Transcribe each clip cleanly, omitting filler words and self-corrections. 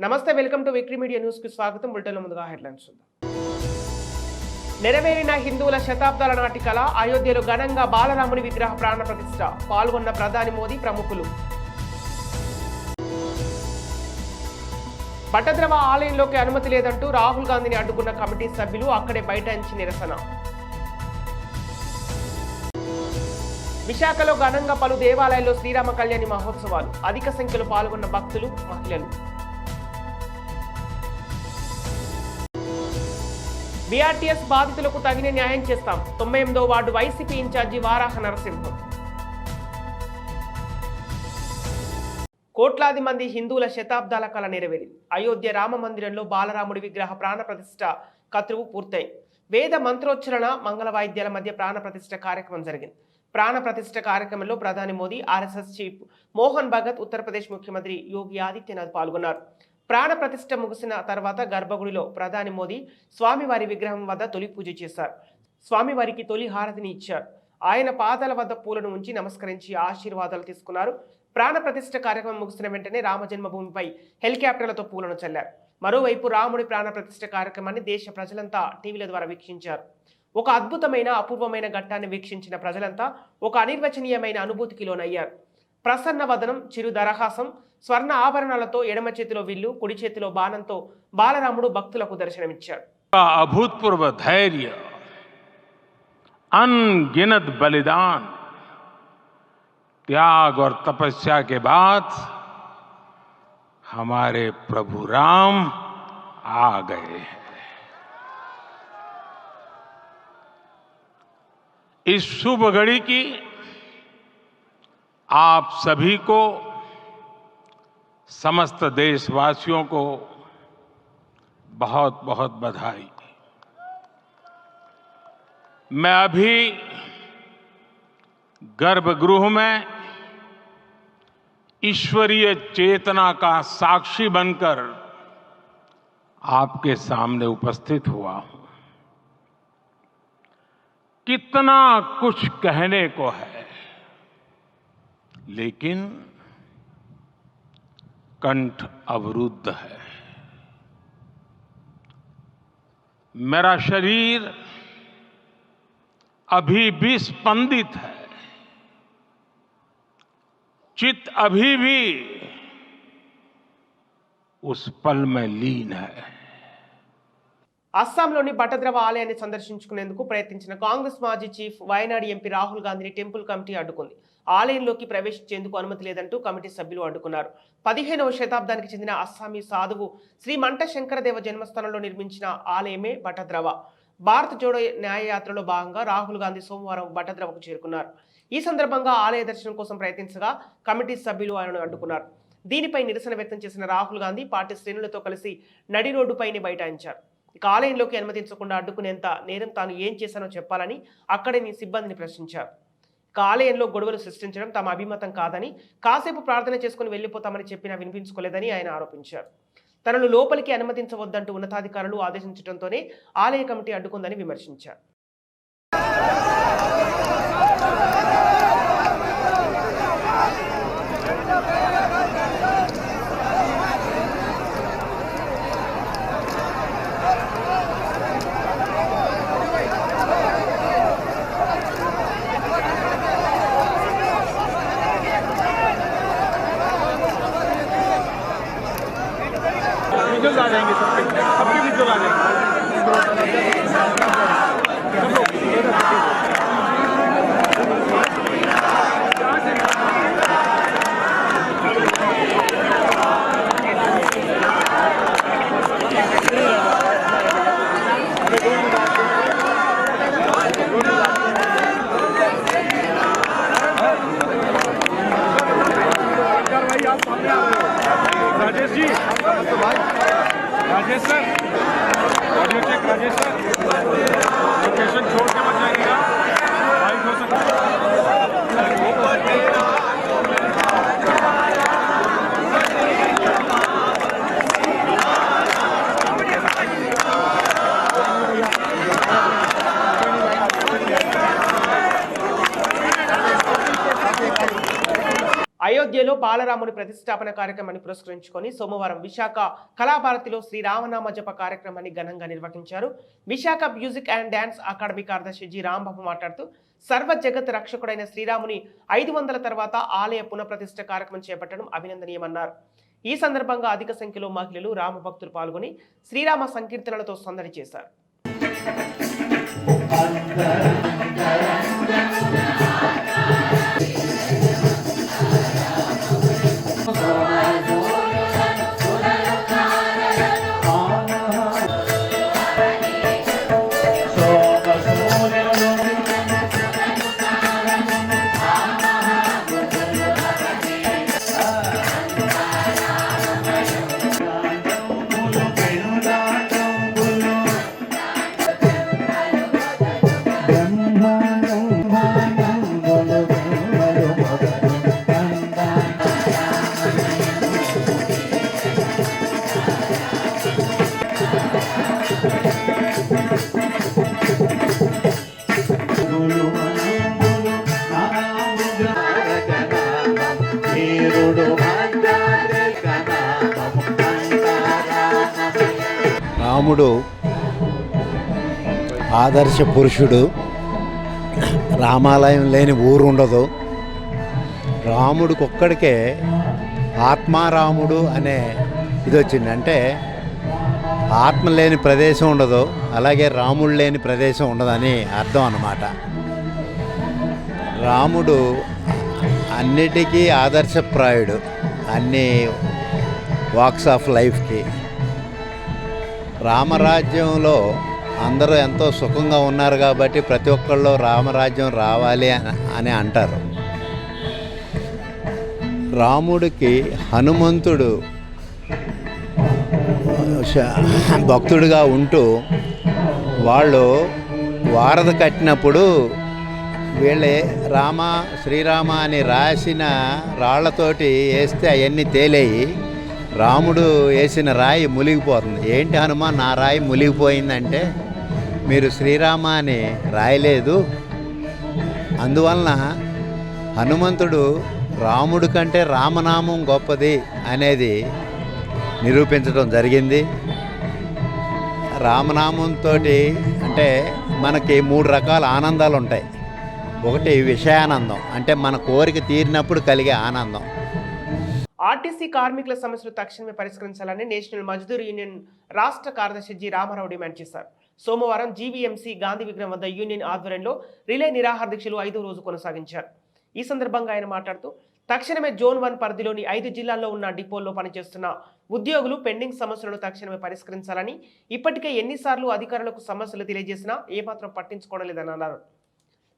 నమస్తే, welcome to victory media news కి స్వాగతం. బులెటిన్ల ముందుగా హెడ్లైన్స్ చూద్దాం. నెరవేరిన హిందువుల శతాబ్దాల నాటి కళ, అయోధ్యలో ఘనంగా బాలరాముని విగ్రహ ప్రాణ ప్రతిష్ఠ, పాల్గొన్న ప్రధాని మోదీ, ప్రముఖులు. పట్టద్రవ ఆలయంలోకి అనుమతి లేదంటూ రాహుల్ గాంధీని అడ్డుకున్న కమిటీ సభ్యులు, అక్కడే బైఠాయించి నిరసన. విశాఖలో ఘనంగా పలు దేవాలయాల్లో శ్రీరామ కళ్యాణి మహోత్సవాలు, అధిక సంఖ్యలో పాల్గొన్న భక్తులు, మహిళలు. బీఆర్టీఎస్ బాధితులకు తగిన న్యాయం చేస్తాం, 98వ వార్డు వైసీపీ ఇన్ఛార్జి వారాహ నరసింహం. కోట్లాది మంది హిందువుల శతాబ్దాల కళ నెరవేరింది. అయోధ్య రామ మందిరంలో బాలరాముడి విగ్రహ ప్రాణ ప్రతిష్ఠ కత్రువు పూర్తయింది. వేద మంత్రోచ్చరణ, మంగళ వాయిద్యాల మధ్య ప్రాణ ప్రతిష్ఠ కార్యక్రమం జరిగింది. ప్రాణ ప్రతిష్ఠ కార్యక్రమంలో ప్రధాని మోదీ, ఆర్ఎస్ఎస్ చీఫ్ మోహన్ భగత్, ఉత్తరప్రదేశ్ ముఖ్యమంత్రి యోగి ఆదిత్యనాథ్ పాల్గొన్నారు. ప్రాణ ప్రతిష్ఠ ముగిసిన తర్వాత గర్భగుడిలో ప్రధాని మోదీ స్వామివారి విగ్రహం వద్ద తొలి పూజ చేశారు. స్వామివారికి తొలి హారతిని ఇచ్చారు. ఆయన పాదాల వద్ద పూలను ఉంచి నమస్కరించి ఆశీర్వాదాలు తీసుకున్నారు. ప్రాణ ప్రతిష్ఠ కార్యక్రమం ముగిసిన వెంటనే రామజన్మభూమిపై హెలికాప్టర్లతో పూలను చల్లారు. మరోవైపు రాముడి ప్రాణ ప్రతిష్ఠ కార్యక్రమాన్ని దేశ ప్రజలంతా టీవీల ద్వారా వీక్షించారు. ఒక అద్భుతమైన, అపూర్వమైన ఘట్టాన్ని వీక్షించిన ప్రజలంతా ఒక అనిర్వచనీయమైన అనుభూతికి లోనయ్యారు. ప్రసన్న వదనం, చిరు దరహాసం, స్వర్ణ ఆభరణాలతో ఎడమ చేతిలో విల్లు, కుడి చేతిలో బాణంతో బాలరాముడు భక్తులకు దర్శనమిచ్చాడు. अभूतपूर्व धैर्य, अनगिनत बलिदान, त्याग और तपस्या के बाद हमारे प्रभु राम आ गए हैं। इस शुभ घड़ी की आप सभी को, समस्त देशवासियों को बहुत बहुत बधाई। मैं अभी गर्भगृह में ईश्वरीय चेतना का साक्षी बनकर आपके सामने उपस्थित हुआ हूं। कितना कुछ कहने को है, लेकिन कंठ अवरुद्ध है। मेरा शरीर अभी भी स्पंदित है, चित्त अभी भी उस पल में लीन है। అస్సాంలోని పట్టద్రవ ఆలయాన్ని సందర్శించుకునేందుకు ప్రయత్నించిన కాంగ్రెస్ మాజీ చీఫ్, వయనాడు ఎంపీ రాహుల్ గాంధీని టెంపుల్ కమిటీ అడ్డుకుంది. ఆలయంలోకి ప్రవేశించేందుకు అనుమతి లేదంటూ కమిటీ సభ్యులు అడ్డుకున్నారు. 15వ శతాబ్దానికి చెందిన అస్సామీ సాధువు శ్రీ మంట శంకరదేవ జన్మస్థానంలో నిర్మించిన ఆలయమే బటద్రవ. భారత్ జోడో న్యాయయాత్రలో భాగంగా రాహుల్ గాంధీ సోమవారం బటద్రవకు చేరుకున్నారు. ఈ సందర్భంగా ఆలయ దర్శనం కోసం ప్రయత్నించగా కమిటీ సభ్యులు ఆయనను అడ్డుకున్నారు. దీనిపై నిరసన వ్యక్తం చేసిన రాహుల్ గాంధీ పార్టీ శ్రేణులతో కలిసి నడి రోడ్డుపైనే బైఠాయించారు. ఇక ఆలయంలోకి అనుమతించకుండా అడ్డుకునేంత నేరం తాను ఏం చేశానో చెప్పాలని అక్కడి సిబ్బందిని ప్రశ్నించారు. ఇక ఆలయంలో గొడవలు సృష్టించడం తమ అభిమతం కాదని, కాసేపు ప్రార్థన చేసుకుని వెళ్లిపోతామని చెప్పినా వినిపించుకోలేదని ఆయన ఆరోపించారు. తనను లోపలికి అనుమతించవద్దంటూ ఉన్నతాధికారులు ఆదేశించడంతోనే ఆలయ కమిటీ అడ్డుకుందని విమర్శించారు. वीडियोस आ जाएंगे, सबके वीडियो आ जाएंगे। Rajesh ji, Rajesh sir, audio check. Rajesh sir, location छोड़ के मत जाइएगा, बाइक हो सकता है। అయోధ్యలో బాలరాముని ప్రతిష్టాపన కార్యక్రమాన్ని పురస్కరించుకొని సోమవారం విశాఖ కళాభారతిలో శ్రీరామనామ జప కార్యక్రమాన్ని ఘనంగా నిర్వహించారు. Visakha music and dance academy కార్యదర్శి జి రాంబాబు మాట్లాడుతూ సర్వ జగత్ రక్షకుడైన శ్రీరాముని 500 తర్వాత ఆలయ పునఃప్రతిష్ఠ కార్యక్రమం చేపట్టడం అభినందనీయమన్నారు. ఈ సందర్భంగా అధిక సంఖ్యలో మహిళలు రామ భక్తులు పాల్గొని శ్రీరామ సంకీర్తనలతో సందడి చేశారు. రాముడు ఆదర్శ పురుషుడు. రామాలయం లేని ఊరు ఉండదు. రాముడికి ఒక్కడికే ఆత్మారాముడు అనే ఇది వచ్చింది. అంటే ఆత్మ లేని ప్రదేశం ఉండదు, అలాగే రాముడు లేని ప్రదేశం ఉండదని అర్థం అన్నమాట. రాముడు అన్నిటికీ ఆదర్శప్రాయుడు, అన్ని వాక్స్ ఆఫ్ లైఫ్కి. రామరాజ్యంలో అందరూ ఎంతో సుఖంగా ఉన్నారు కాబట్టి ప్రతి ఒక్కళ్ళు రామరాజ్యం రావాలి అని అంటారు. రాముడికి హనుమంతుడు భక్తుడిగా ఉంటూ వాళ్ళు వారధి కట్టినప్పుడు వీళ్ళే శ్రీరామ అని రాసిన రాళ్లతోటి వేస్తే అవన్నీ తేలేయి. రాముడు వేసిన రాయి మునిగిపోతుంది. ఏంటి హనుమాన్ నా రాయి మునిగిపోయిందంటే, మీరు శ్రీరామ అని రాయలేదు, అందువలన హనుమంతుడు రాముడి కంటే రామనామం గొప్పది అనేది నిరూపించడం జరిగింది. రామనామంతో అంటే మనకి 3 రకాల ఆనందాలు ఉంటాయి. ఒకటి విషయానందం, అంటే మన కోరిక తీరినప్పుడు కలిగే ఆనందం. ఆర్టీసీ కార్మికుల సమస్యలు తక్షణమే పరిష్కరించాలని నేషనల్ మజ్దూర్ యూనియన్ రాష్ట్ర కార్యదర్శి జి రామారావు డిమాండ్ చేశారు. సోమవారం జీవీఎంసీ గాంధీ విగ్రహం వద్ద యూనియన్ ఆధ్వర్యంలో రిలే నిరాహార దీక్షలు 5వ రోజు కొనసాగించారు. ఈ సందర్భంగా ఆయన మాట్లాడుతూ తక్షణమే జోన్ 1 పరిధిలోని 5 జిల్లాల్లో ఉన్న డిపోల్లో పనిచేస్తున్న ఉద్యోగులు పెండింగ్ సమస్యలను తక్షణమే పరిష్కరించాలని, ఇప్పటికే ఎన్నిసార్లు అధికారులకు సమస్యలు తెలియజేసినా ఏమాత్రం పట్టించుకోవడం లేదని అన్నారు.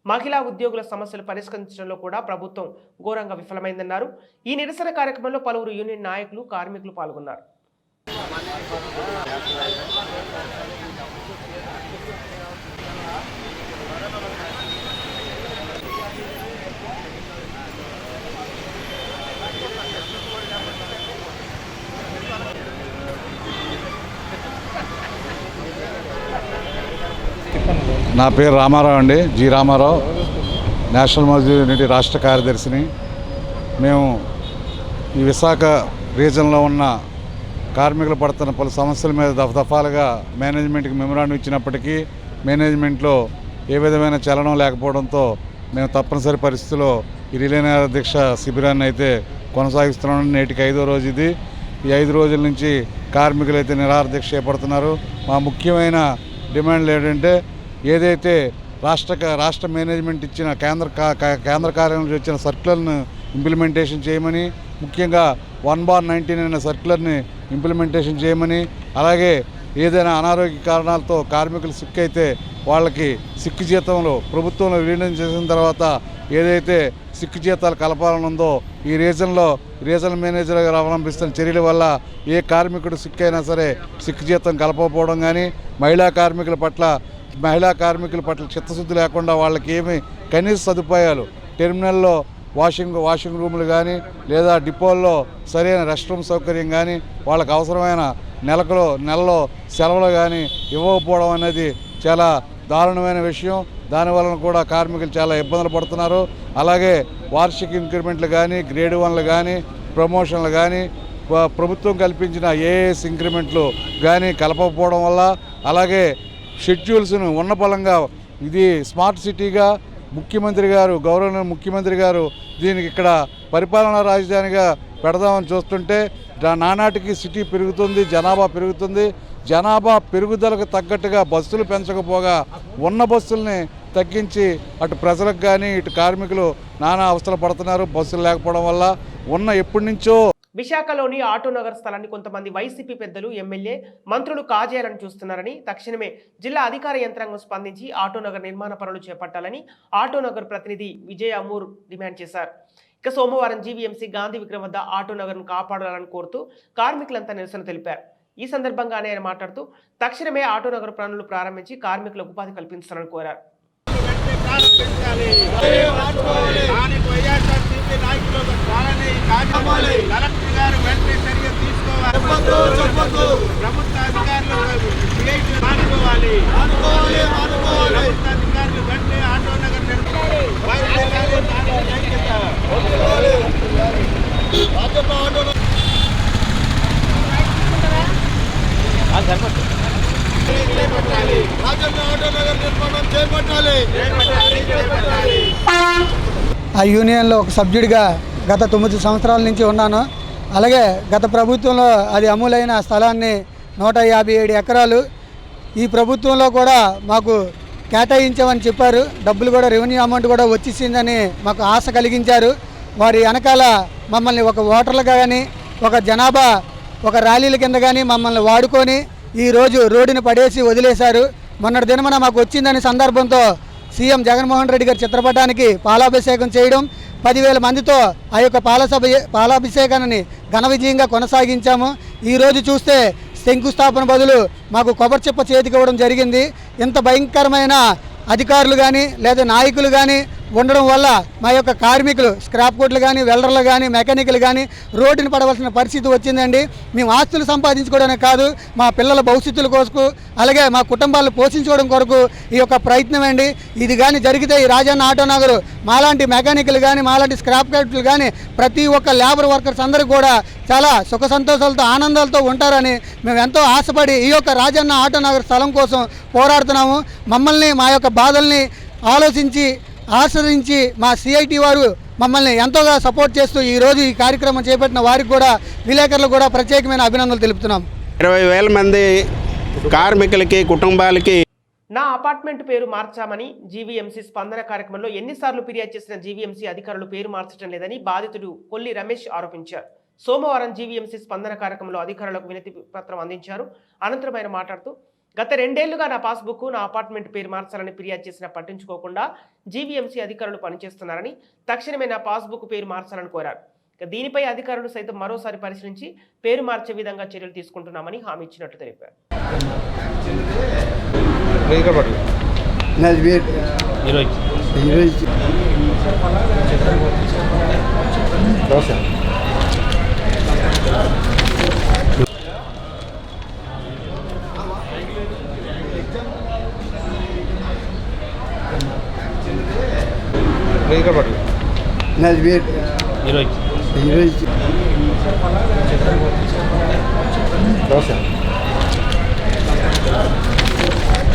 మహిళా ఉద్యోగుల సమస్యలు పరిష్కరించడంలో కూడా ప్రభుత్వం ఘోరంగా విఫలమైందన్నారు. ఈ నిరసన కార్యక్రమంలో పలువురు యూనియన్ నాయకులు, కార్మికులు పాల్గొన్నారు. నా పేరు రామారావు అండి, G Ramarao, national Mazdoor unity రాష్ట్ర కార్యదర్శిని. మేము ఈ విశాఖ రీజన్లో ఉన్న కార్మికులు పడుతున్న పలు సమస్యల మీద దఫాలుగా మేనేజ్మెంట్కి మెమరాండం ఇచ్చినప్పటికీ మేనేజ్మెంట్లో ఏ విధమైన చలనం లేకపోవడంతో మేము తప్పనిసరి పరిస్థితిలో ఈ రిలే నిరాహార దీక్ష శిబిరాన్ని అయితే కొనసాగిస్తున్నాం. నేటికి 5వ రోజు ఇది. ఈ 5 రోజుల నుంచి కార్మికులు అయితే నిరాహార దీక్ష చేపడుతున్నారు. మా ముఖ్యమైన డిమాండ్లు ఏంటంటే, ఏదైతే రాష్ట్ర మేనేజ్మెంట్ ఇచ్చిన కేంద్ర కార్యాలయం నుంచి వచ్చిన సర్క్యులర్ను ఇంప్లిమెంటేషన్ చేయమని, ముఖ్యంగా 1/19 అనే సర్క్యులర్ని ఇంప్లిమెంటేషన్ చేయమని, అలాగే ఏదైనా అనారోగ్య కారణాలతో కార్మికులు సిక్ అయితే వాళ్ళకి సిక్ జీతంలో ప్రభుత్వంలో విలీనం చేసిన తర్వాత ఏదైతే సిక్ జీతాలు కలపాలని ఉందో ఈ రీజనల్ మేనేజర్ గారు అవలంబిస్తున్న చర్యల వల్ల ఏ కార్మికుడు సిక్ అయినా సరే సిక్ జీతం కలపకపోవడం కానీ, మహిళా కార్మికుల పట్ల చిత్తశుద్ధి లేకుండా వాళ్ళకి ఏమి కనీస సదుపాయాలు టెర్మినల్లో వాషింగ్ రూములు కానీ లేదా డిపోల్లో సరైన రెస్ట్ రూమ్ సౌకర్యం కానీ, వాళ్ళకు అవసరమైన నెలలో సెలవులు కానీ ఇవ్వకపోవడం అనేది చాలా దారుణమైన విషయం. దానివలన కూడా కార్మికులు చాలా ఇబ్బందులు పడుతున్నారు. అలాగే వార్షిక ఇంక్రిమెంట్లు కానీ, గ్రేడ్ 1లు కానీ, ప్రమోషన్లు కానీ, ప్రభుత్వం కల్పించిన ఏఎస్ ఇంక్రిమెంట్లు కానీ కలపకపోవడం వల్ల, అలాగే షెడ్యూల్స్ను ఉన్న బలంగా ఇది స్మార్ట్ సిటీగా గౌరవనీయ ముఖ్యమంత్రి గారు దీనికి ఇక్కడ పరిపాలనా రాజధానిగా పెడదామని చూస్తుంటే నానాటికి సిటీ పెరుగుతుంది, జనాభా పెరుగుతుంది. జనాభా పెరుగుదలకు తగ్గట్టుగా బస్సులు పెంచకపోగా ఉన్న బస్సుల్ని తగ్గించి అటు ప్రజలకు కానీ ఇటు కార్మికులు నానా అవస్థలు పడుతున్నారు బస్సులు లేకపోవడం వల్ల. ఎప్పటి నుంచో విశాఖలోని ఆటోనగర్ స్థలాన్ని కొంతమంది వైసీపీ పెద్దలు, ఎమ్మెల్యే, మంత్రులు కాజేయాలని చూస్తున్నారని తక్షణమే జిల్లా అధికార యంత్రాంగం స్పందించి ఆటోనగర్ నిర్మాణ పనులు చేపట్టాలని ఆటోనగర్ ప్రతినిధి విజయ్ అమూర్ డిమాండ్ చేశారు. ఇక సోమవారం జీవీఎంసీ గాంధీ విగ్రహం వద్ద ఆటోనగర్ను కాపాడాలని కోరుతూ కార్మికులంతా నిరసన తెలిపారు. ఈ సందర్భంగా ఆయన మాట్లాడుతూ తక్షణమే ఆటోనగర్ పనులు ప్రారంభించి కార్మికులకు ఉపాధి కల్పించాలని కోరారు. ఆ యూనియన్లో ఒక సభ్యుడిగా గత 9 సంవత్సరాల నుంచి ఉన్నాను. అలాగే గత ప్రభుత్వంలో అది అమలైన స్థలాన్ని 157 ఎకరాలు ఈ ప్రభుత్వంలో కూడా మాకు కేటాయించామని చెప్పారు. డబ్బులు కూడా రెవెన్యూ అమౌంట్ కూడా వచ్చేసిందని మాకు ఆశ కలిగించారు. వారి వెనకాల మమ్మల్ని ఒక ఓటర్లుగా కానీ, ఒక జనాభా, ఒక ర్యాలీల కింద కానీ మమ్మల్ని వాడుకొని ఈరోజు రోడ్డుని పడేసి వదిలేశారు. మొన్నటి దినమన మాకు వచ్చిందని సందర్భంతో సీఎం జగన్మోహన్ రెడ్డి గారి చిత్రపటానికి పాలాభిషేకం చేయడం, 10,000 మందితో ఆ యొక్క పాలాభిషేకాన్ని ఘన విజయంగా కొనసాగించాము. ఈరోజు చూస్తే శంకుస్థాపన బదులు మాకు కొబ్బరి చిప్ప చేతికి ఇవ్వడం జరిగింది. ఇంత భయంకరమైన అధికారులు కానీ లేదా నాయకులు కానీ ఉండడం వల్ల మా యొక్క కార్మికులు, స్క్రాప్ కోట్లు కానీ, వెల్డర్లు కానీ, మెకానికల్ కానీ రోడ్డుని పడవలసిన పరిస్థితి వచ్చిందండి. మేము ఆస్తులు సంపాదించుకోవడానికి కాదు, మా పిల్లల భవిష్యత్తుల కొరకు, అలాగే మా కుటుంబాలను పోషించుకోవడం కొరకు ఈ యొక్క ప్రయత్నం అండి. ఇది కానీ జరిగితే ఈ రాజన్న ఆటోనగర్ మాలాంటి మెకానికల్ కానీ, మాలాంటి స్క్రాప్ కోట్లు కానీ ప్రతి ఒక్క లేబర్ వర్కర్స్ అందరూ కూడా చాలా సుఖ సంతోషాలతో, ఆనందాలతో ఉంటారని మేము ఎంతో ఆశపడి ఈ యొక్క రాజన్న ఆటోనగర్ స్థలం కోసం పోరాడుతున్నాము. మమ్మల్ని, మా యొక్క బాధల్ని ఆలోచించి ఆశ్రయించి మా సిఐటి వారు మమ్మల్ని ఎంతోగా సపోర్ట్ చేస్తూ ఈరోజు ఈ కార్యక్రమం చేపట్టిన వారికి కూడా, విలేకరులకు కూడా ప్రత్యేకమైన అభినందనలు తెలుపుతున్నాం. 20,000 మంది కార్మికులకి, కుటుంబాలకి నా అపార్ట్మెంట్ పేరు మార్చామని జీవీఎంసీ స్పందన కార్యక్రమంలో ఎన్నిసార్లు ఫిర్యాదు చేసిన జీవీఎంసీ అధికారులు పేరు మార్చడం లేదని బాధితుడు కొల్లి రమేష్ ఆరోపించారు. సోమవారం జీవీఎంసీ స్పందన కార్యక్రమంలో అధికారులకు వినతి పత్రం అందించారు. అనంతరం ఆయన మాట్లాడుతూ గత 2 ఏళ్లుగా నా పాస్బుక్, నా అపార్ట్మెంట్ పేరు మార్చాలని ఫిర్యాదు చేసినా పట్టించుకోకుండా జీవీఎంసీ అధికారులు పనిచేస్తున్నారని, తక్షణమే నా పాస్బుక్ పేరు మార్చాలని కోరారు. దీనిపై అధికారులు సైతం మరోసారి పరిశీలించి పేరు మార్చే విధంగా చర్యలు తీసుకుంటున్నామని హామీ ఇచ్చినట్లు తెలిపారు.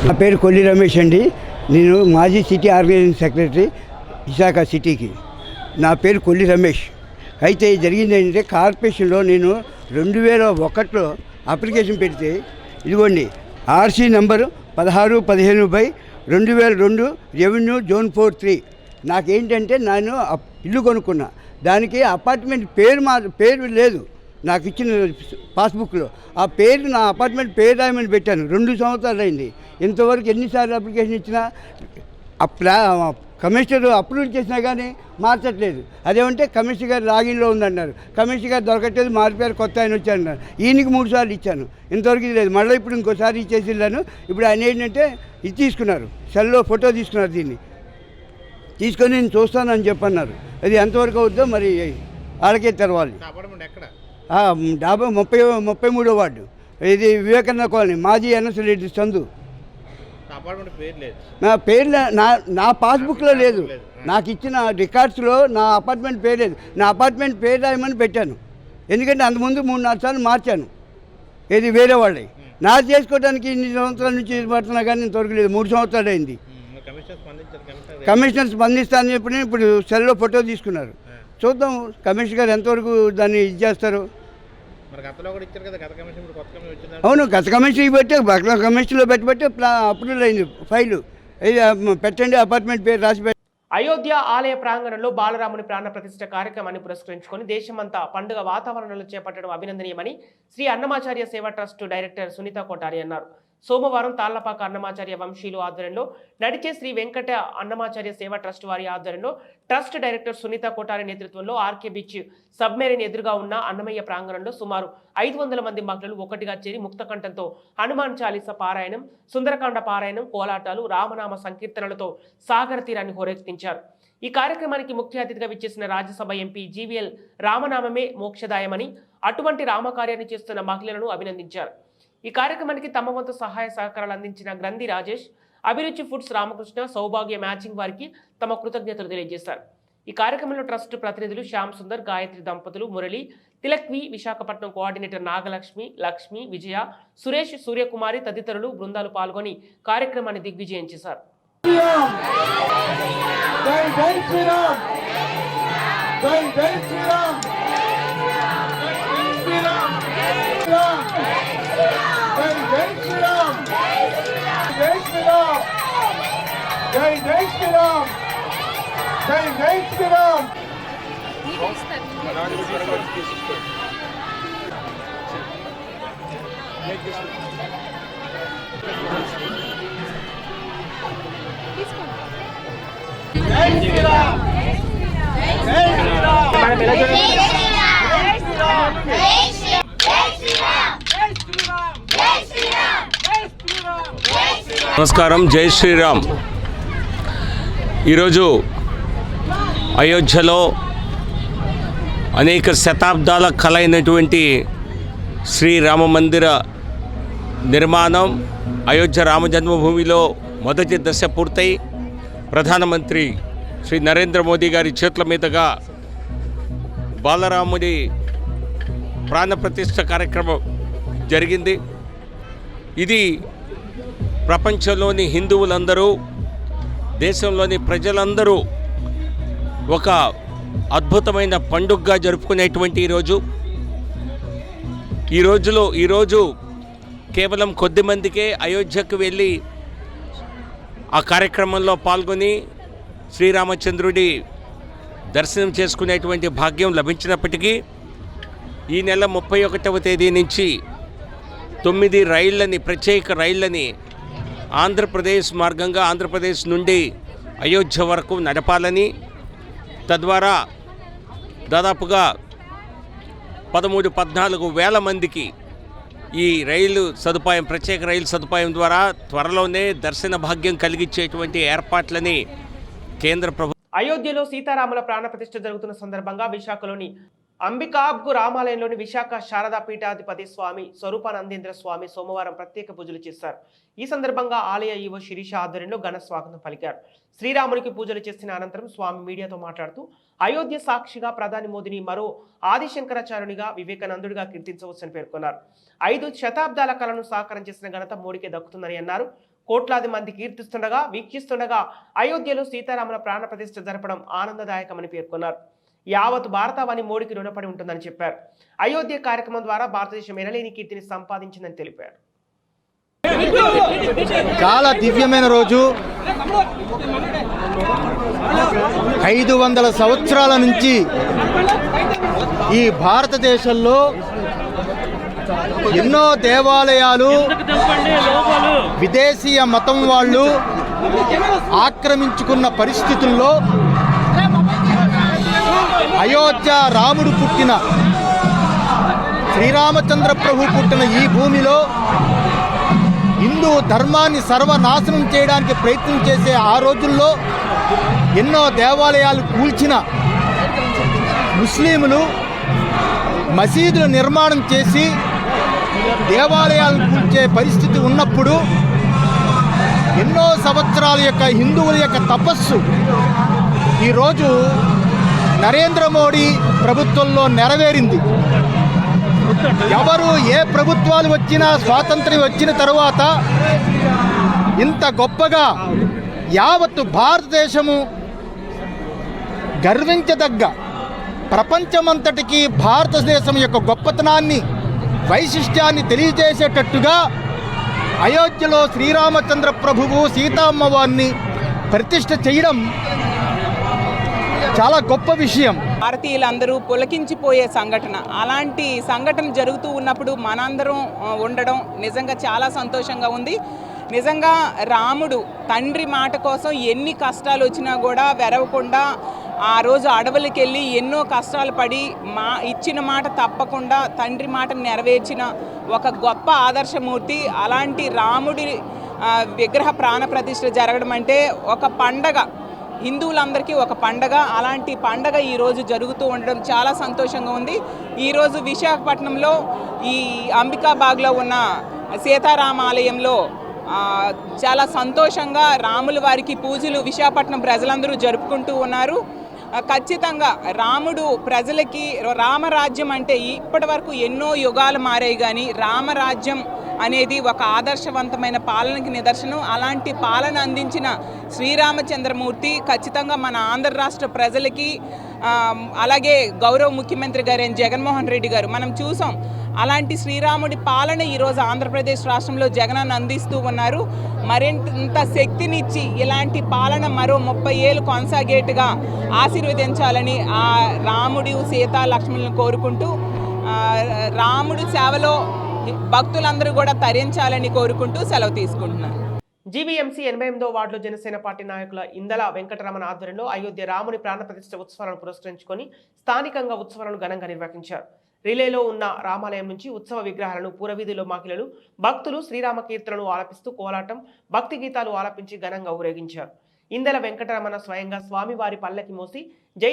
నా పేరు కొల్లి రమేష్ అండి. నేను మాజీ సిటీ ఆర్గనైజింగ్ సెక్రటరీ విశాఖ సిటీకి. నా పేరు కొల్లి రమేష్. అయితే జరిగింది ఏంటంటే, కార్పొరేషన్లో నేను 2001లో అప్లికేషన్ పెడితే, ఇదిగోండి ఆర్సీ నంబరు 1615/2002 రెవెన్యూ జోన్ 4-3. నాకేంటంటే, నేను ఇల్లు కొనుక్కున్నా, దానికి అపార్ట్మెంట్ పేరు లేదు నాకు ఇచ్చిన పాస్బుక్లో. ఆ పేరు నా అపార్ట్మెంట్ పేరు రాయమని పెట్టాను. 2 సంవత్సరాలు అయింది. ఇంతవరకు ఎన్నిసార్లు అప్లికేషన్ ఇచ్చినా కమిషనర్ అప్రూవ్ చేసినా కానీ మార్చట్లేదు. అదేమంటే కమిషనర్ గారు లాగిన్లో ఉందన్నారు, కమిషనర్ గారు దొరకట్లేదు, మారిపోయారు, కొత్త ఆయన వచ్చారన్నారు. ఈయనకి 3 సార్లు ఇచ్చాను, ఇంతవరకు ఇది లేదు. మళ్ళీ ఇప్పుడు ఇంకోసారి ఇచ్చేసి వెళ్ళాను. ఇప్పుడు ఆయన ఏంటంటే ఇది తీసుకున్నారు, సెల్లో ఫోటో తీసుకున్నారు, దీన్ని తీసుకొని నేను చూస్తానని చెప్పన్నారు. అది ఎంతవరకు అవుద్దో మరి వాళ్ళకే తెరవాలి. డాబా 33వ వార్డు, ఇది వివేకానంద కాలనీ, మాజీ ఎన్ఎస్ రెడ్డి సందు. నా పేరు నా పాస్బుక్లో లేదు, నాకు ఇచ్చిన రికార్డ్స్లో నా అపార్ట్మెంట్ పేరు లేదు. నా అపార్ట్మెంట్ పేరు రాయమని పెట్టాను, ఎందుకంటే అంతకుముందు 3-4 సార్లు మార్చాను. ఇది వేరే వాళ్ళే నాది చేసుకోవడానికి ఇన్ని సంవత్సరాల నుంచి పడుతున్నా కానీ ఇంతవరకు లేదు. 3 సంవత్సరాలు అయింది. కమిషనర్ స్పందిస్తానని చెప్పి ఇప్పుడు సెల్లో ఫోటో తీసుకున్నారు. చూద్దాం కమిషనర్ గారు ఎంతవరకు దాన్ని ఇది చేస్తారు. అవును, గత కమిషన్ పెట్టి కమిషన్లో పెట్టి అప్రూవల్ అయింది ఫైలు. పెట్టండి అపార్ట్మెంట్ పేరు రాసి పెట్టి. అయోధ్య ఆలయ ప్రాంగణంలో బాలరాముని ప్రాణ ప్రతిష్ఠ కార్యక్రమాన్ని పురస్కరించుకొని దేశమంతా పండుగ వాతావరణంలో చేపట్టడం అభినందనీయమని శ్రీ అన్నమాచార్య సేవా ట్రస్ట్ డైరెక్టర్ సునీత కోటారి అన్నారు. సోమవారం తాళ్లపాక అన్నమాచార్య వంశీయులు ఆధ్వర్యంలో నడిచే శ్రీ వెంకట అన్నమాచార్య సేవా ట్రస్ట్ వారి ఆధ్వర్యంలో ట్రస్ట్ డైరెక్టర్ సునీత కోటారి నేతృత్వంలో ఆర్కే బీచ్ సబ్మెరీన్ ఎదురుగా ఉన్న అన్నమయ్య ప్రాంగణంలో సుమారు 500 మంది మహిళలు ఒకటిగా చేరి ముక్తకంఠంతో హనుమాన్ చాలీస పారాయణం, సుందరకాండ పారాయణం, కోలాటాలు, రామనామ సంకీర్తనలతో సాగర తీరాన్ని హోరెత్తించారు. ఈ కార్యక్రమానికి ముఖ్య అతిథిగా విచ్చేసిన రాజ్యసభ ఎంపీ జీవీఎల్ రామనామమే మోక్షదాయమని, అటువంటి రామకార్యాన్ని చేస్తున్న మహిళలను అభినందించారు. ఈ కార్యక్రమానికి తమ వంతు సహాయ సహకారాలు అందించిన గ్రంథి రాజేష్, అభిరుచి ఫుడ్స్ రామకృష్ణ, సౌభాగ్య మ్యాచింగ్ వారికి తమ కృతజ్ఞతలు తెలియజేశారు. ఈ కార్యక్రమంలో ట్రస్ట్ ప్రతినిధులు శ్యామ్ సుందర్, గాయత్రి దంపతులు, మురళి, తిలక్వి, విశాఖపట్నం కోఆర్డినేటర్ నాగలక్ష్మి, లక్ష్మి, విజయ, సురేష్, సూర్యకుమారి తదితరులు బృందాలు పాల్గొని కార్యక్రమాన్ని దిగ్విజయం చేశారు. నమస్కారం, జై శ్రీరామ్. ఈరోజు అయోధ్యలో అనేక శతాబ్దాల కల అయినటువంటి శ్రీరామ మందిర నిర్మాణం అయోధ్య రామ జన్మభూమిలో మొదటి దశ పూర్తయి ప్రధానమంత్రి శ్రీ నరేంద్ర మోదీ గారి చేతుల మీదుగా బాలరాముడి ప్రాణప్రతిష్ఠ కార్యక్రమం జరిగింది. ఇది ప్రపంచంలోని హిందువులందరూ, దేశంలోని ప్రజలందరూ ఒక అద్భుతమైన పండుగగా జరుపుకునేటువంటి ఈరోజు కేవలం కొద్ది మందికే అయోధ్యకు వెళ్ళి ఆ కార్యక్రమంలో పాల్గొని శ్రీరామచంద్రుడి దర్శనం చేసుకునేటువంటి భాగ్యం లభించినప్పటికీ ఈ నెల 31వ తేదీ నుంచి 9 రైళ్లని, ప్రత్యేక రైళ్లని ఆంధ్రప్రదేశ్ మార్గంగా ఆంధ్రప్రదేశ్ నుండి అయోధ్య వరకు నడపాలని, తద్వారా దాదాపుగా 13-14 వేల మందికి ఈ రైలు సదుపాయం, ప్రత్యేక రైలు సదుపాయం ద్వారా త్వరలోనే దర్శన భాగ్యం కలిగించేటువంటి ఏర్పాట్లని కేంద్ర ప్రభుత్వం. అయోధ్యలో సీతారాముల ప్రాణప్రతిష్ఠ జరుగుతున్న సందర్భంగా విశాఖలోని అంబికాబ్గు రామాలయంలోని విశాఖ శారదా పీఠాధిపతి స్వామి స్వరూపానందేంద్ర స్వామి సోమవారం ప్రత్యేక పూజలు చేశారు. ఈ సందర్భంగా ఆలయ ఈవో శిరీష ఆధ్వర్యంలో ఘన స్వాగతం పలికారు. శ్రీరామునికి పూజలు చేసిన అనంతరం స్వామి మీడియాతో మాట్లాడుతూ అయోధ్య సాక్షిగా ప్రధాని మోదీని మరో ఆదిశంకరాచార్యునిగా, వివేకానందుడిగా కీర్తించవచ్చని పేర్కొన్నారు. 5 శతాబ్దాల కళను సాకారం చేసిన ఘనత మోడీకే దక్కుతుందని అన్నారు. కోట్లాది మంది కీర్తిస్తుండగా, వీక్షిస్తుండగా అయోధ్యలో సీతారాముల ప్రాణప్రతిష్ఠ జరపడం ఆనందదాయకమని పేర్కొన్నారు. యావత్ భారతావని మోడీకి రుణపడి ఉంటుందని చెప్పారు. అయోధ్య కార్యక్రమం ద్వారా భారతదేశం ఎనలేని కీర్తిని సంపాదించిందని తెలిపారు. చాలా దివ్యమైన రోజు. 500 సంవత్సరాల నుంచి ఈ భారతదేశంలో ఎన్నో దేవాలయాలు విదేశీయ మతం వాళ్ళు ఆక్రమించుకున్న పరిస్థితుల్లో అయోధ్య రాముడు పుట్టిన, శ్రీరామచంద్ర ప్రభు పుట్టిన ఈ భూమిలో హిందూ ధర్మాన్ని సర్వనాశనం చేయడానికి ప్రయత్నం చేసే ఆ రోజుల్లో ఎన్నో దేవాలయాలు కూల్చిన ముస్లింలు మసీదుల నిర్మాణం చేసి దేవాలయాలను కూల్చే పరిస్థితి ఉన్నప్పుడు ఎన్నో సంవత్సరాల యొక్క హిందువుల యొక్క తపస్సు ఈరోజు నరేంద్ర మోడీ ప్రభుత్వంలో నెరవేరింది. ఎవరు ఏ ప్రభుత్వాలు వచ్చినా స్వాతంత్ర్యం వచ్చిన తరువాత ఇంత గొప్పగా యావత్తు భారతదేశము గర్వించదగ్గ ప్రపంచమంతటికి భారతదేశం యొక్క గొప్పతనాన్ని వైశిష్ట్యాన్ని తెలియజేసేటట్టుగా అయోధ్యలో శ్రీరామచంద్ర ప్రభువు సీతమ్మవారిని ప్రతిష్ఠ చేయడం చాలా గొప్ప విషయం. భారతీయులందరూ పులకించిపోయే సంఘటన, అలాంటి సంఘటన జరుగుతూ ఉన్నప్పుడు మనందరం ఉండడం నిజంగా చాలా సంతోషంగా ఉంది. నిజంగా రాముడు తండ్రి మాట కోసం ఎన్ని కష్టాలు వచ్చినా కూడా వెరవకుండా ఆ రోజు అడవులకి వెళ్ళి ఎన్నో కష్టాలు పడి ఇచ్చిన మాట తప్పకుండా తండ్రి మాట నెరవేర్చిన ఒక గొప్ప ఆదర్శమూర్తి. అలాంటి రాముడి విగ్రహ ప్రాణ ప్రతిష్ఠ జరగడం అంటే ఒక పండగ, హిందువులందరికీ ఒక పండగ. అలాంటి పండగ ఈరోజు జరుగుతూ ఉండడం చాలా సంతోషంగా ఉంది. ఈరోజు విశాఖపట్నంలో ఈ అంబికాబాగ్లో ఉన్న సీతారామాలయంలో చాలా సంతోషంగా రాముల వారికి పూజలు విశాఖపట్నం ప్రజలందరూ జరుపుకుంటూ ఉన్నారు. ఖచ్చితంగా రాముడు ప్రజలకి రామరాజ్యం అంటే ఇప్పటి వరకు ఎన్నో యుగాలు మారాయి, కానీ రామరాజ్యం అనేది ఒక ఆదర్శవంతమైన పాలనకి నిదర్శనం. అలాంటి పాలన అందించిన శ్రీరామచంద్రమూర్తి ఖచ్చితంగా మన ఆంధ్ర రాష్ట్ర ప్రజలకి, అలాగే గౌరవ ముఖ్యమంత్రి గారైన జగన్మోహన్ రెడ్డి గారు మనం చూసాం. అలాంటి శ్రీరాముడి పాలన ఈరోజు ఆంధ్రప్రదేశ్ రాష్ట్రంలో జగనన్న అందిస్తూ ఉన్నారు. మరింత శక్తినిచ్చి ఇలాంటి పాలన మరో 30 ఏళ్ళు కొనసాగేట్టుగా ఆశీర్వదించాలని ఆ రాముడు సీతా లక్ష్మణులను కోరుకుంటూ, రాముడి సేవలో భక్తులందరూ కూడా తరించాలని కోరుకుంటూ సెలవు తీసుకుంటున్నారు. జీవీఎంసీ 88వ వార్డులో జనసేన పార్టీ నాయకుల ఇందల వెంకటరమణ ఆధ్వర్యంలో అయోధ్య రాముని ప్రాణ ప్రతిష్ఠ ఉత్సవాలను పురస్కరించుకొని స్థానికంగా ఉత్సవాలను ఘనంగా నిర్వహించారు. రిలేలో ఉన్న రామాలయం నుంచి ఉత్సవ విగ్రహాలను పురవీధిలో మహిళలు భక్తులు శ్రీరామ కీర్తనలు ఆలపిస్తూ కోలాటం, భక్తి గీతాలు ఆలపించి ఘనంగా ఊరేగించారు. ఇందల వెంకటరమణ స్వయంగా స్వామివారి పల్లకి మోసి జై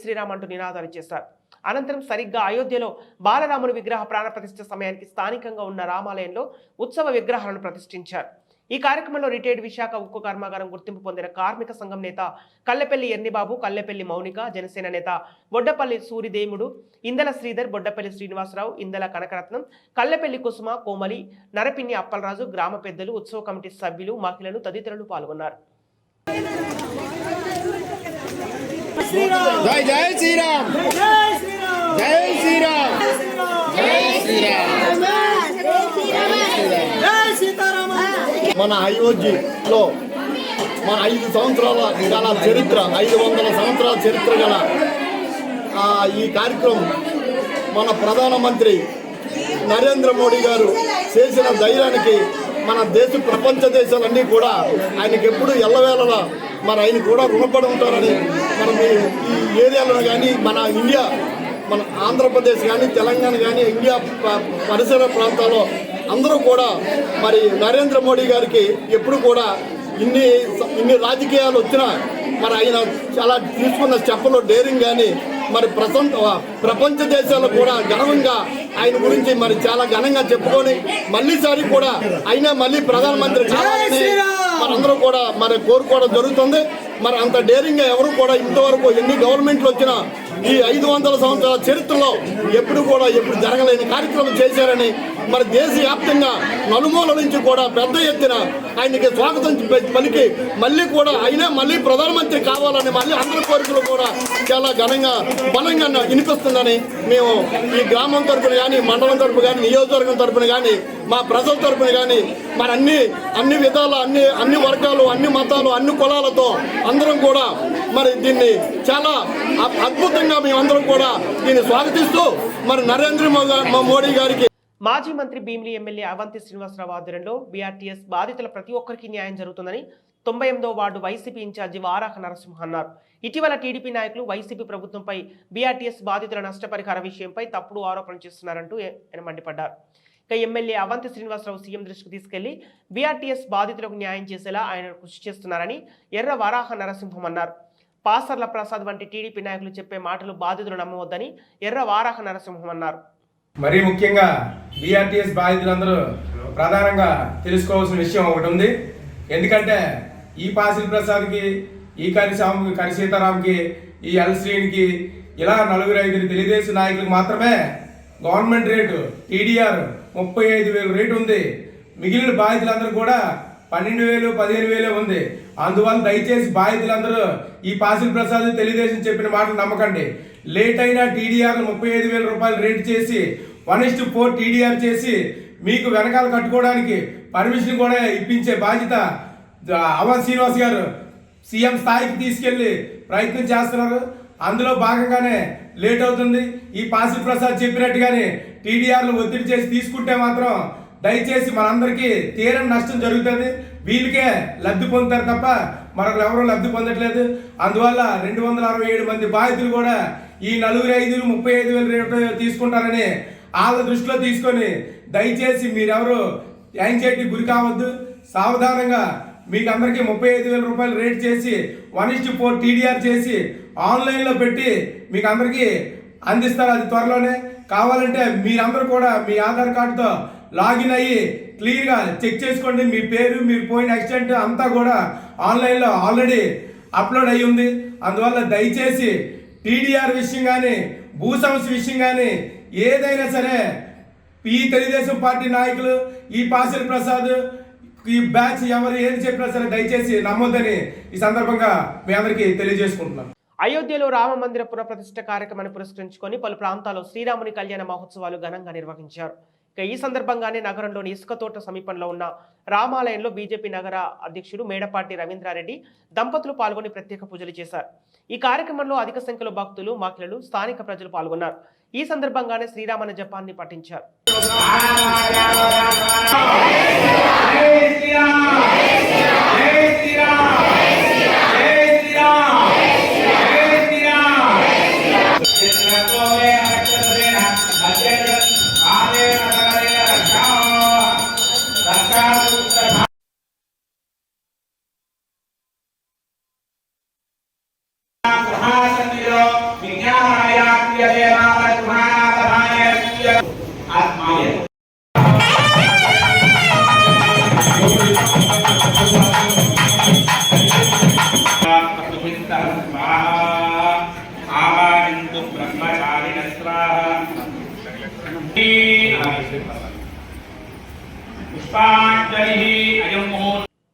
శ్రీరామ్ అంటూ నినాదాలు చేశారు. అనంతరం సరిగ్గా అయోధ్యలో బాలరాముని విగ్రహ ప్రాణ ప్రతిష్ఠ సమయానికి స్థానికంగా ఉన్న రామాలయంలో ఉత్సవ విగ్రహాలను ప్రతిష్ఠించారు. ఈ కార్యక్రమంలో రిటైర్డ్ విశాఖ ఉక్కు కర్మాగారం గుర్తింపు పొందిన కార్మిక సంఘం నేత కల్లెపల్లి ఎర్నిబాబు, కల్లెపల్లి మౌనిక, జనసేన నేత బొడ్డపల్లి సూరిదేముడు, ఇందల శ్రీధర్, బొడ్డపల్లి శ్రీనివాసరావు, ఇందల కనకరత్నం, కల్లెపల్లి కుసుమ, కోమలి, నరపిన్ని అప్పలరాజు, గ్రామ పెద్దలు, ఉత్సవ కమిటీ సభ్యులు, మహిళలు తదితరులు పాల్గొన్నారు. జై జై శ్రీరామ్, జై శ్రీరామ్, జై శ్రీరామ్, జై సీతారామ. మన అయోధ్యలో మన 5 సంవత్సరాల గల చరిత్ర, 500 సంవత్సరాల చరిత్ర గల ఈ కార్యక్రమం మన ప్రధానమంత్రి నరేంద్ర మోడీ గారు చేసిన ధైర్యానికి మన ప్రపంచ దేశాలన్నీ కూడా ఆయనకి ఎప్పుడు ఎల్లవేళలా మరి ఆయన కూడా రుణపడి ఉంటారని మనం ఈ ఏరియాలో కానీ మన ఇండియా, మన ఆంధ్రప్రదేశ్ కానీ తెలంగాణ కానీ ఇండియా పరిసర ప్రాంతాల్లో అందరూ కూడా మరి నరేంద్ర మోడీ గారికి ఎప్పుడు కూడా ఇన్ని రాజకీయాలు వచ్చినా మరి ఆయన చాలా తీసుకున్న స్టెప్పులో డేరింగ్ కానీ మరి ప్రపంచ దేశాల్లో కూడా ఘనంగా ఆయన గురించి మరి చాలా ఘనంగా చెప్పుకొని మళ్ళీసారి కూడా ఆయన మళ్ళీ ప్రధానమంత్రి కావాలని మనందరూ కూడా మరి కోరుకోవడం జరుగుతుంది. మరి అంత డేరింగ్గా ఎవరు కూడా ఇంతవరకు ఎన్ని గవర్నమెంట్లు వచ్చినా ఈ 500 సంవత్సరాల చరిత్రలో ఎప్పుడు జరగలేని కార్యక్రమం చేశారని మరి దేశవ్యాప్తంగా నలుమూల నుంచి కూడా పెద్ద ఎత్తున ఆయనకి స్వాగతం పలికి మళ్ళీ ప్రధానమంత్రి కావాలని మళ్ళీ అందరి కోరికలు కూడా చాలా బలంగా వినిపిస్తుందని మేము ఈ గ్రామం తరపున కానీ, మండలం తరపున కానీ, నియోజకవర్గం తరపున కానీ, మా ప్రజల తరపున కానీ మరి అన్ని విధాల అన్ని వర్గాలు, అన్ని మతాలు, అన్ని కులాలతో అందరం కూడా మరి దీన్ని చాలా అద్భుతంగా మేమందరం కూడా దీన్ని స్వాగతిస్తూ మరి నరేంద్ర మోడీ గారికి. మాజీ మంత్రి భీమిలి ఎమ్మెల్యే అవంతి శ్రీనివాసరావు ఆధ్వర్యంలో బీఆర్టీఎస్ బాధితుల ప్రతి ఒక్కరికి న్యాయం జరుగుతుందని 98వ వార్డు వైసీపీ ఇన్ఛార్జి వారాహ నరసింహ అన్నారు. ఇటీవల టీడీపీ నాయకులు వైసీపీ ప్రభుత్వంపై బీఆర్టీఎస్ బాధితుల నష్టపరిహార విషయంపై తప్పుడు ఆరోపణలు చేస్తున్నారంటూ ఆయన మండిపడ్డారు. ఇక ఎమ్మెల్యే అవంతి శ్రీనివాసరావు సీఎం దృష్టికి తీసుకెళ్లి బీఆర్టీఎస్ బాధితులకు న్యాయం చేసేలా ఆయన కృషి చేస్తున్నారని ఎర్ర వారాహ నరసింహం అన్నారు. పాసర్ల ప్రసాద్ వంటి టీడీపీ నాయకులు చెప్పే మాటలు బాధితులు నమ్మవద్దని ఎర్ర వారాహ నరసింహం అన్నారు. మరీ ముఖ్యంగా బీఆర్టీఎస్ బాధితులందరూ ప్రధానంగా తెలుసుకోవాల్సిన విషయం ఒకటి ఉంది. ఎందుకంటే ఈ పాసిల్ ప్రసాద్కి, ఈ కరి సీతారాంకి, ఈ ఎల్ శ్రీనికి ఇలా 4-5 తెలుగుదేశం నాయకులకు మాత్రమే గవర్నమెంట్ రేటు టీడీఆర్ 35,000 రేటు ఉంది. మిగిలిన బాధితులందరూ కూడా 12,000, 15,000 ఉంది. అందువల్ల దయచేసి బాధితులందరూ ఈ పాసిల్ ప్రసాద్ తెలుగుదేశం చెప్పిన మాటలు నమ్మకండి. లేట్ అయినా టీడీఆర్ 35,000 రూపాయలు రేటు చేసి 1:4 టీడీఆర్ చేసి మీకు వెనకాల కట్టుకోవడానికి పర్మిషన్ కూడా ఇప్పించే బాధ్యత అవంతి శ్రీనివాస్ గారు సీఎం స్థాయికి తీసుకెళ్లి ప్రయత్నం చేస్తున్నారు. అందులో భాగంగానే లేట్ అవుతుంది. ఈ పాసిల్ ప్రసాద్ చెప్పినట్టుగానే టీడీఆర్లు ఒత్తిడి చేసి తీసుకుంటే మాత్రం దయచేసి మనందరికీ తీరని నష్టం జరుగుతుంది. వీళ్ళకే లబ్ధి పొందుతారు తప్ప మరొకరు ఎవరూ లబ్ధి పొందట్లేదు. అందువల్ల 267 మంది బాధితులు కూడా ఈ 4-5 35,000 రేటు తీసుకుంటారని వాళ్ళ దృష్టిలో తీసుకొని దయచేసి మీరెవరు యాంగ్జైటీ గురి కావద్దు. సావధానంగా మీకు అందరికీ 35,000 రూపాయలు రేట్ చేసి 1:4 టీడీఆర్ చేసి ఆన్లైన్లో పెట్టి మీకు అందరికీ అందిస్తారు. అది త్వరలోనే. కావాలంటే మీరందరూ కూడా మీ ఆధార్ కార్డుతో లాగిన్ అయ్యి క్లియర్గా చెక్ చేసుకోండి. మీ పేరు, మీరు పోయిన యాక్సిడెంట్ అంతా కూడా ఆన్లైన్లో ఆల్రెడీ అప్లోడ్ అయ్యి ఉంది. అందువల్ల దయచేసి టీడీఆర్ విషయం కానీ, భూ సమస్య విషయం కానీ ఏదైనా సరే ఈ తెలుగుదేశం పార్టీ నాయకులు, ఈ పాసిల్ ప్రసాద్, ఈ బ్యాచ్ ఎవరు ఏది చెప్పినా సరే దయచేసి నమ్మొద్దని ఈ సందర్భంగా మీ అందరికీ తెలియజేసుకుంటున్నాను. అయోధ్యలో రామ మందిర పునఃప్రతిష్ఠ కార్యక్రమాన్ని పురస్కరించుకొని పలు ప్రాంతాల్లో శ్రీరాముని కళ్యాణ మహోత్సవాలు ఘనంగా నిర్వహించారు. ఇక ఈ సందర్భంగానే నగరంలోని ఇసుకతోట సమీపంలో ఉన్న రామాలయంలో బీజేపీ నగర అధ్యక్షుడు మేడపాటి రవీంద్రారెడ్డి దంపతులు పాల్గొని ప్రత్యేక పూజలు చేశారు. ఈ కార్యక్రమంలో అధిక సంఖ్యలో భక్తులు, మహిళలు, స్థానిక ప్రజలు పాల్గొన్నారు. ఈ సందర్భంగానే శ్రీరామన జపాన్ని పఠించారు.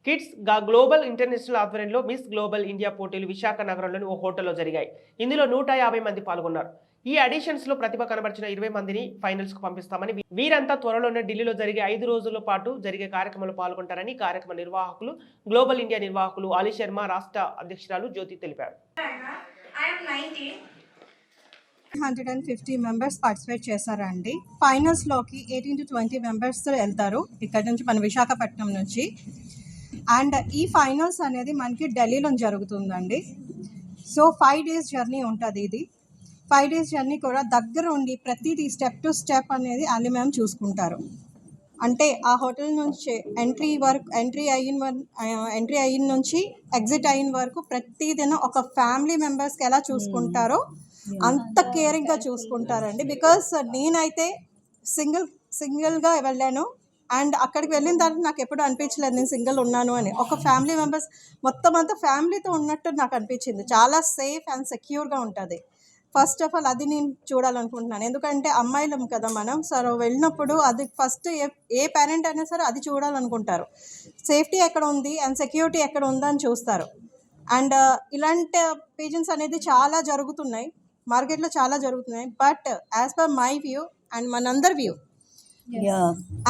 కిడ్స్ గ్లోబల్ ఇంటర్నేషనల్ ఆధ్వర్యంలో మిస్ గ్లోబల్ ఇండియా పోటీలు విశాఖ నగరంలోని ఓ హోటల్లో జరిగాయి. ఇందులో 150 మంది పాల్గొన్నారు. ఈ ఆడిషన్స్ లో ప్రతిభ కనబర్చిన 20 మందిని ఫైనల్స్ కు పంపిస్తామని, వీరంతా త్వరలోనే ఢిల్లీలో జరిగే 5 రోజుల పాటు జరిగే కార్యక్రమంలో పాల్గొంటారని కార్యక్రమ నిర్వాహకులు, గ్లోబల్ ఇండియా నిర్వాహకులు అలీ శర్మ, రాష్ట్ర అధ్యక్షురాలు జ్యోతి తెలిపారు. 150 మెంబర్స్ పార్టిసిపేట్ చేశారండి. ఫైనల్స్లోకి 18 to 20 మెంబర్స్ వెళ్తారు ఇక్కడ నుంచి, మన విశాఖపట్నం నుంచి. అండ్ ఈ ఫైనల్స్ అనేది మనకి ఢిల్లీలో జరుగుతుందండి. సో 5 days జర్నీ ఉంటుంది. ఇది 5 days జర్నీ కూడా దగ్గర ఉండి ప్రతిదీ స్టెప్ టు స్టెప్ అనేది అలీ మ్యామ్ చూసుకుంటారు. అంటే ఆ హోటల్ నుంచి ఎంట్రీ అయిన నుంచి ఎగ్జిట్ అయిన వరకు ప్రతిదిన ఒక ఫ్యామిలీ మెంబర్స్కి ఎలా చూసుకుంటారో అంత కేరింగ్గా చూసుకుంటారండి. బికాస్ నేనైతే సింగిల్గా వెళ్ళాను. అండ్ అక్కడికి వెళ్ళిన తర్వాత నాకు ఎప్పుడు అనిపించలేదు నేను సింగిల్ ఉన్నాను అని. ఒక ఫ్యామిలీ మెంబర్స్ మొత్తం అంతా ఫ్యామిలీతో ఉన్నట్టు నాకు అనిపించింది. చాలా సేఫ్ అండ్ సెక్యూర్గా ఉంటుంది. ఫస్ట్ ఆఫ్ ఆల్ అది నేను చూడాలనుకుంటున్నాను. ఎందుకంటే అమ్మాయిలం కదా మనం. సరే వెళ్ళినప్పుడు అది ఫస్ట్ ఏ పేరెంట్ అయినా సరే అది చూడాలనుకుంటారు. సేఫ్టీ ఎక్కడ ఉంది అండ్ సెక్యూరిటీ ఎక్కడ ఉందని చూస్తారు. అండ్ ఇలాంటి పేజెంట్స్ అనేది చాలా జరుగుతున్నాయి, మార్కెట్లో చాలా జరుగుతున్నాయి. But as per my view and మనందరి వ్యూ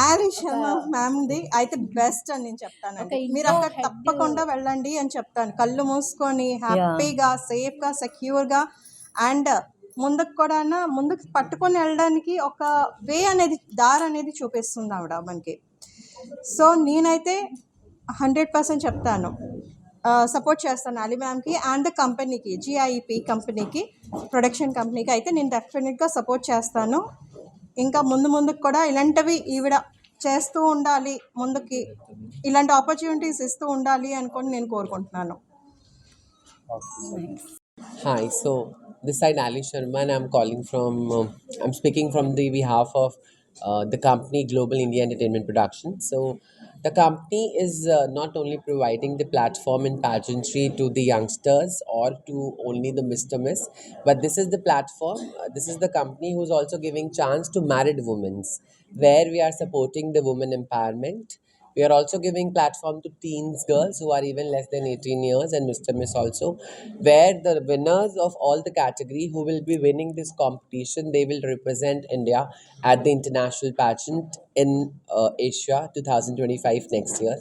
ఆలిషా మ్యామ్ది అయితే బెస్ట్ అని నేను చెప్తానండి. మీరు అక్కడ తప్పకుండా వెళ్ళండి అని చెప్తాను. కళ్ళు మూసుకొని హ్యాపీగా, సేఫ్గా, సెక్యూర్గా అండ్ ముందుకు పట్టుకొని వెళ్ళడానికి ఒక వే అనేది, దారి అనేది చూపిస్తుంది ఆవిడ మనకి. సో నేనైతే 100% చెప్తాను, సపోర్ట్ చేస్తాను అలీ మ్యామ్కి అండ్ కంపెనీకి, GIP కంపెనీకి, ప్రొడక్షన్ కంపెనీకి అయితే నేను డెఫినెట్గా సపోర్ట్ చేస్తాను. ఇంకా ముందుకు కూడా ఇలాంటివి ఈవిడ చేస్తూ ఉండాలి, ముందుకి ఇలాంటి ఆపర్చునిటీస్ ఇస్తూ ఉండాలి అనుకొని నేను కోరుకుంటున్నాను. Hi, so this side Ali Sharma and I'm speaking from the behalf of the company Global India Entertainment Production. So The company is not only providing the platform in pageantry to the youngsters or to only the Mr. Miss, but this is the platform, this is the company who's also giving chance to married women, where we are supporting the women empowerment. We are also giving platform to teens girls who are even less than 18 years and Mr. Miss also, where the winners of all the category who will be winning this competition, they will represent India at the international pageant in Asia 2025 next year.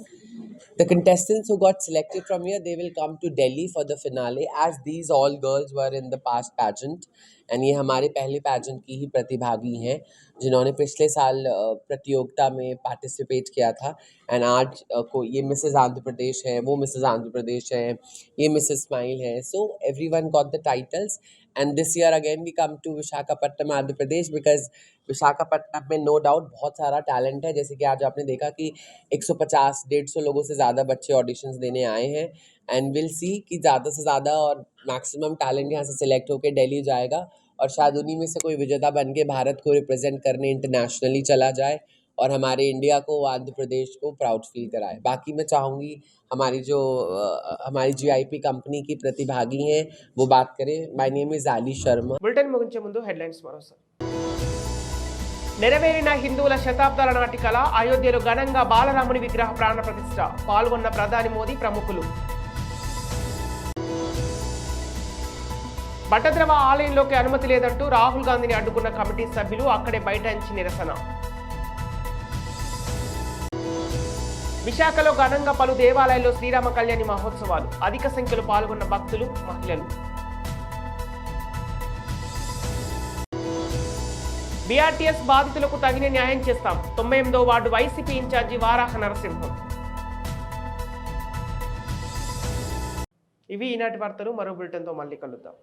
The contestants who got selected from here, they will come to Delhi for the finale, as these all girls were in the past pageant. And ये हमारे पहले pageant की ही प्रतिभागी हैं जिन्होंने पिछले साल प्रतियोगिता में पार्टिसिपेट किया था. एंड आज को ये मिसेस आंध्र प्रदेश है, वो मिसेस आंध्र प्रदेश है, ये मिसेस स्माइल है. So everyone got the titles. And this year again we come to Visakhapatnam Andhra Pradesh because Visakhapatnam में नो डाउट बहुत सारा टैलेंट है. जैसे कि आज आपने देखा कि 150-150 लोगों से ज़्यादा बच्चे ऑडिशंस देने आए हैं. एंड विल सी कि ज़्यादा से ज़्यादा और मैक्सिमम टैलेंट यहाँ से सिलेक्ट होकर दिल्ली जाएगा और शायद उन्हीं में से कोई विजेता बन के भारत को रिप्रेजेंट करने इंटरनेशनली चला जाए और हमारे इंडिया को, आंध्र प्रदेश को प्राउड फील कराए. बाकी मैं चाहूँगी हमारी GIP कंपनी की प्रतिभागी हैं वो बात करें. माय नेम इज़ आली शर्मा. బులెటిన్ ముగించే ముందు హెడ్లైన్స్ మరోసారి. నెరవేరిన హిందువుల శతాబ్దాల నాటి కళ, అయోధ్యలో ఘనంగా బాలరాముని విగ్రహ ప్రాణ ప్రతిష్ఠ, పాల్గొన్న ప్రధాని మోదీ, ప్రముఖులు. బట్టద్రవ ఆలయంలోకి అనుమతి లేదంటూ రాహుల్ గాంధీని అడ్డుకున్న కమిటీ సభ్యులు, అక్కడే బైఠాయించి నిరసన. విశాఖలో ఘనంగా పలు దేవాలయాల్లో శ్రీరామ కళ్యాణి మహోత్సవాలు, అధిక సంఖ్యలో పాల్గొన్న భక్తులు, మహిళలు. బీఆర్టీఎస్ బాధితులకు తగిన న్యాయం చేస్తాం, 98వ వార్డు వైసీపీ ఇన్ఛార్జి వారాహ నరసింహం. ఇవి ఈనాటి వార్తలు. మరో బులెటిన్తో మళ్ళీ కలుద్దాం.